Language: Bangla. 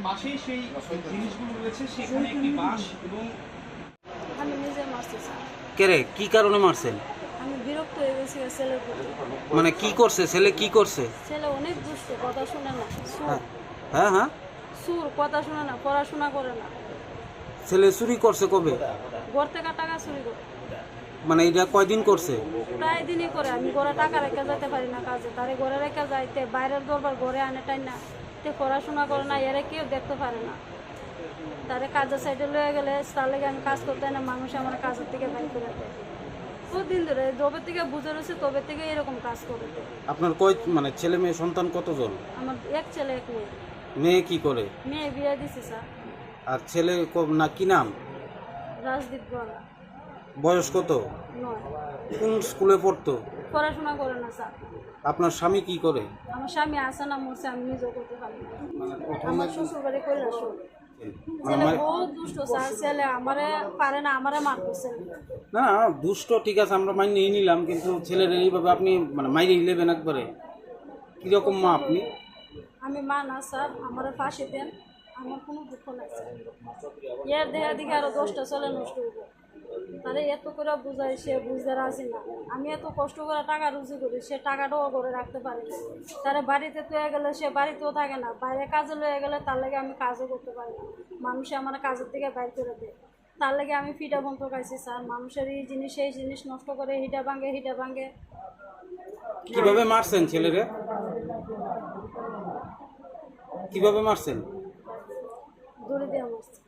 পাশেই সেই জিনিসগুলো রয়েছে, সেখানে একটি বাঁশ এবং আমি নিজে মারছি স্যার। কেরে কি কারণে মারছেন? আমি বিরক্ত হয়ে গেছি ছেলের প্রতি। মানে কি করছে ছেলে, কি করছে? ছেলে অনেক দুষ্ট, কথা শুনে না, সুর হ্যাঁ হ্যাঁ হ্যাঁ। সুর কথা শুনে না, পড়াশোনা করে না, ছেলে চুরি করছে কবে? ঘর থেকে টাকা চুরি করে। মানে এটা কয়দিন করছে? প্রায় দিনই করে। আমি ঘরে টাকা রেখে যেতে পারি না কাজে, তারে ঘরে রেখে যাইতে বাইরের দরবার ঘরে আনে টাই না, তে পড়াশোনা করে না, এরা কেউ দেখতে পারে না। তারে কাজের সাইডে লয়ে গেলে তার লেগে আমি কাজ করতে না, মানুষ আমার কাজের থেকে বাইর করে দেয়। প্রতিদিন ধরে যবে থেকে বুঝে রয়েছে তবে থেকে এরকম কাজ করে দেয়। আপনার কয় মানে ছেলে মেয়ে সন্তান কতজন? আমার এক ছেলে এক মেয়ে। মেয়ে কি করে? মেয়ে বিয়ে দিছি স্যার। আর ছেলে না কি নাম? রাজদীপ গড়া। বয়স কত? 9। কোন স্কুলে পড়তো? পড়াশোনা করে না স্যার। আপনার স্বামী কি করে? আমার স্বামী আছে না, মরছে, আমি নিজেও করতে পারি না। মানে প্রথমে আমার শ্বশুর বাড়ি কৈলাসহর। মানে ছেলে বহুত দুষ্ট স্যার। ছেলে আমারে পারে না, আমারে মারতেছে। না দুষ্ট ঠিক আছে, আমরা মাইনে নিয়ে নিলাম, কিন্তু ছেলের এইভাবে আপনি মানে মাইনে নেবেন একবারে, কিরকম মা আপনি? আমি মা না স্যার, আমারে ফাঁসি দেন, আমার কোনো দুঃখ নাই স্যার। এর দেহা দিকে আরো 10টা ছেলে নষ্ট হইব। তাহলে এত করে বুঝাই, সে বুঝতে রাজি না। আমি এত কষ্ট করে টাকা রুজি করি, সে টাকাটাও করে রাখতে পারি না। তারা বাড়িতে তুলে গেলে সে বাড়িতেও থাকে না, বাইরে কাজে লয়ে গেলে তার লাগে আমি কাজও করতে পারি না। মানুষে আমার কাজের থেকে বাইর করে দেয়, তার লাগে আমি ফিটা বন্ধ খাইছি স্যার। মানুষের এই জিনিস সেই জিনিস নষ্ট করে হিটা ভাঙে। কিভাবে মারছেন ছেলেরে? কিভাবে মারছেন? দড়ি দিয়ে মারছে।